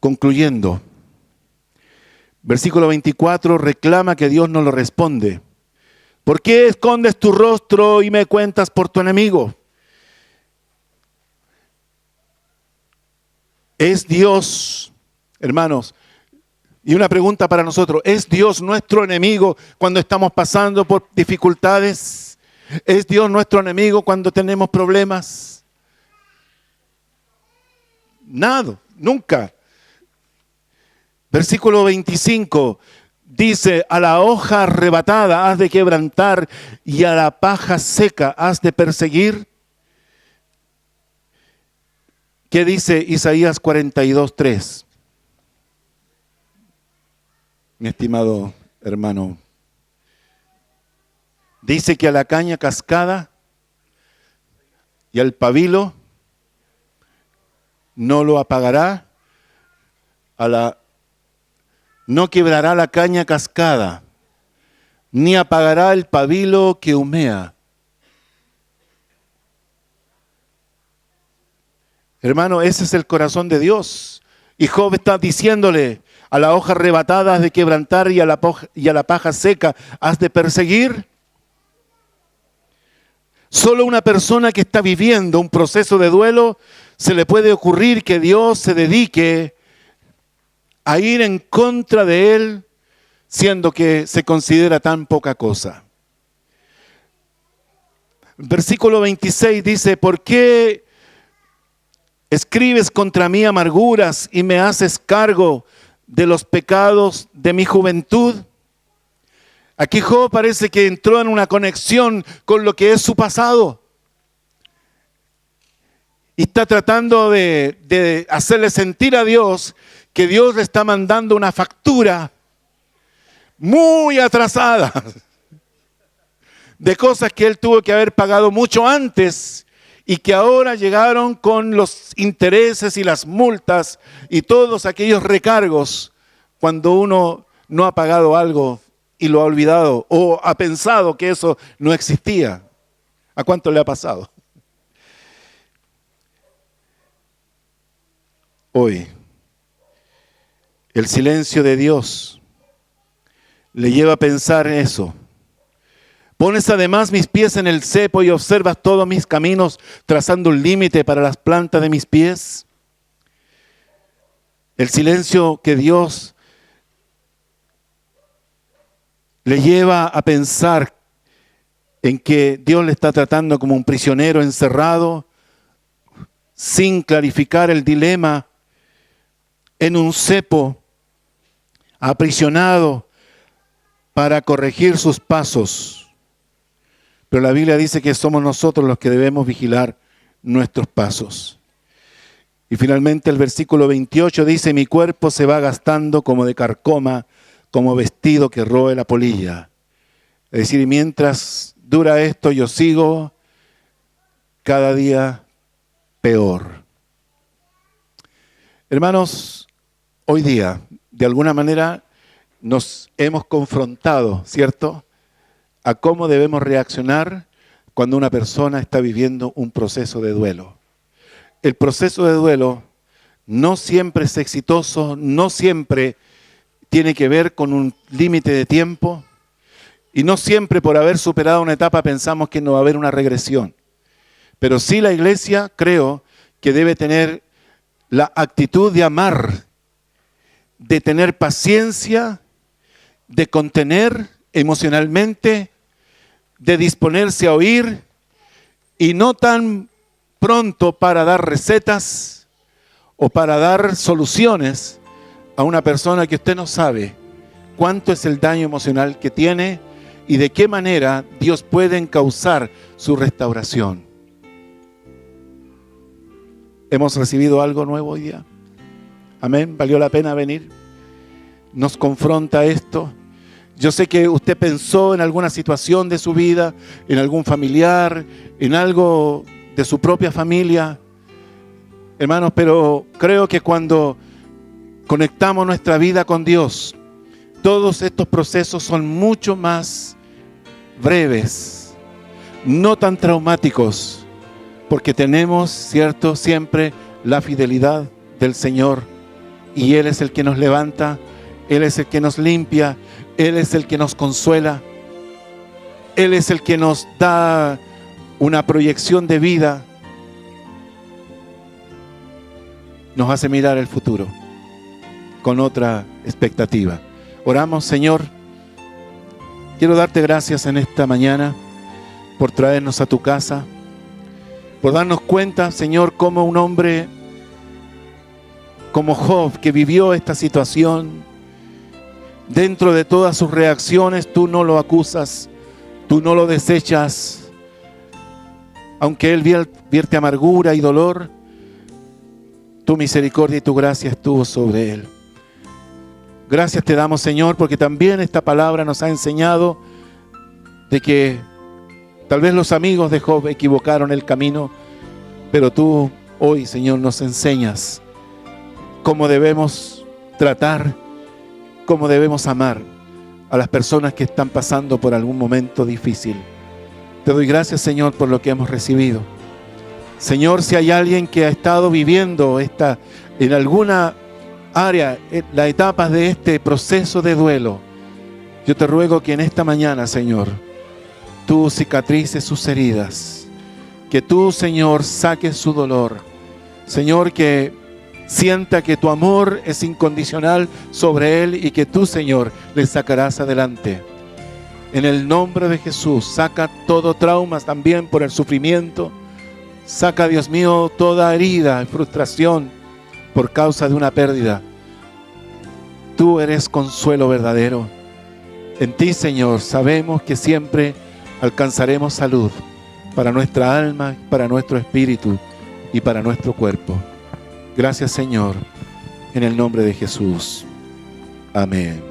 [SPEAKER 1] Concluyendo, versículo 24, reclama que Dios no lo responde. ¿Por qué escondes tu rostro y me cuentas por tu enemigo? ¿Es Dios, hermanos? Y una pregunta para nosotros, ¿es Dios nuestro enemigo cuando estamos pasando por dificultades? ¿Es Dios nuestro enemigo cuando tenemos problemas? Nada, nunca. Versículo 25 dice, a la hoja arrebatada has de quebrantar y a la paja seca has de perseguir. ¿Qué dice Isaías 42:3? mi estimado hermano. Dice que a la caña cascada y al pabilo no lo apagará, no quebrará la caña cascada, ni apagará el pabilo que humea. Hermano, ese es el corazón de Dios. Y Job está diciéndole: a la hoja arrebatada has de quebrantar y a la paja seca has de perseguir. Solo una persona que está viviendo un proceso de duelo se le puede ocurrir que Dios se dedique a ir en contra de él, siendo que se considera tan poca cosa. Versículo 26 dice: ¿por qué escribes contra mí amarguras y me haces cargo de los pecados de mi juventud? Aquí Job parece que entró en una conexión con lo que es su pasado. Y está tratando de hacerle sentir a Dios que Dios le está mandando una factura muy atrasada de cosas que él tuvo que haber pagado mucho antes y que ahora llegaron con los intereses y las multas y todos aquellos recargos cuando uno no ha pagado algo y lo ha olvidado o ha pensado que eso no existía. ¿A cuánto le ha pasado? Hoy, el silencio de Dios le lleva a pensar eso. Pones además mis pies en el cepo y observas todos mis caminos, trazando un límite para las plantas de mis pies. El silencio que Dios le lleva a pensar en que Dios le está tratando como un prisionero encerrado, sin clarificar el dilema, en un cepo, aprisionado para corregir sus pasos. Pero la Biblia dice que somos nosotros los que debemos vigilar nuestros pasos. Y finalmente el versículo 28 dice: mi cuerpo se va gastando como de carcoma, como vestido que roe la polilla. Es decir, mientras dura esto, yo sigo cada día peor. Hermanos, hoy día, de alguna manera, nos hemos confrontado, ¿cierto?, a cómo debemos reaccionar cuando una persona está viviendo un proceso de duelo. El proceso de duelo no siempre es exitoso, no siempre tiene que ver con un límite de tiempo y no siempre por haber superado una etapa pensamos que no va a haber una regresión. Pero sí la iglesia, creo, que debe tener la actitud de amar, de tener paciencia, de contener emocionalmente, de disponerse a oír y no tan pronto para dar recetas o para dar soluciones a una persona que usted no sabe cuánto es el daño emocional que tiene y de qué manera Dios puede encauzar su restauración. ¿Hemos recibido algo nuevo hoy día? Amén. ¿Valió la pena venir? ¿Nos confronta esto? Yo sé que usted pensó en alguna situación de su vida, en algún familiar, en algo de su propia familia. Hermanos, pero creo que cuando conectamos nuestra vida con Dios, todos estos procesos son mucho más breves, no tan traumáticos, porque tenemos, ¿cierto?, siempre la fidelidad del Señor. Y Él es el que nos levanta, Él es el que nos limpia, Él es el que nos consuela, Él es el que nos da una proyección de vida, nos hace mirar el futuro con otra expectativa. Oramos. Señor, quiero darte gracias en esta mañana por traernos a tu casa, por darnos cuenta, Señor, como un hombre como Job, que vivió esta situación, dentro de todas sus reacciones, tú no lo acusas, tú no lo desechas. Aunque él vierte amargura y dolor, tu misericordia y tu gracia estuvo sobre él. Gracias te damos, Señor, porque también esta palabra nos ha enseñado de que tal vez los amigos de Job equivocaron el camino, pero tú hoy, Señor, nos enseñas cómo debemos tratar, cómo debemos amar a las personas que están pasando por algún momento difícil. Te doy gracias, Señor, por lo que hemos recibido. Señor, si hay alguien que ha estado viviendo en alguna área, las etapas de este proceso de duelo, yo te ruego que en esta mañana, Señor, tú cicatrices sus heridas, que tú, Señor, saques su dolor. Señor, que sienta que tu amor es incondicional sobre él y que tú, Señor, le sacarás adelante. En el nombre de Jesús, saca todo trauma también por el sufrimiento. Saca, Dios mío, toda herida y frustración por causa de una pérdida. Tú eres consuelo verdadero. En ti, Señor, sabemos que siempre alcanzaremos salud para nuestra alma, para nuestro espíritu y para nuestro cuerpo. Gracias, Señor, en el nombre de Jesús. Amén.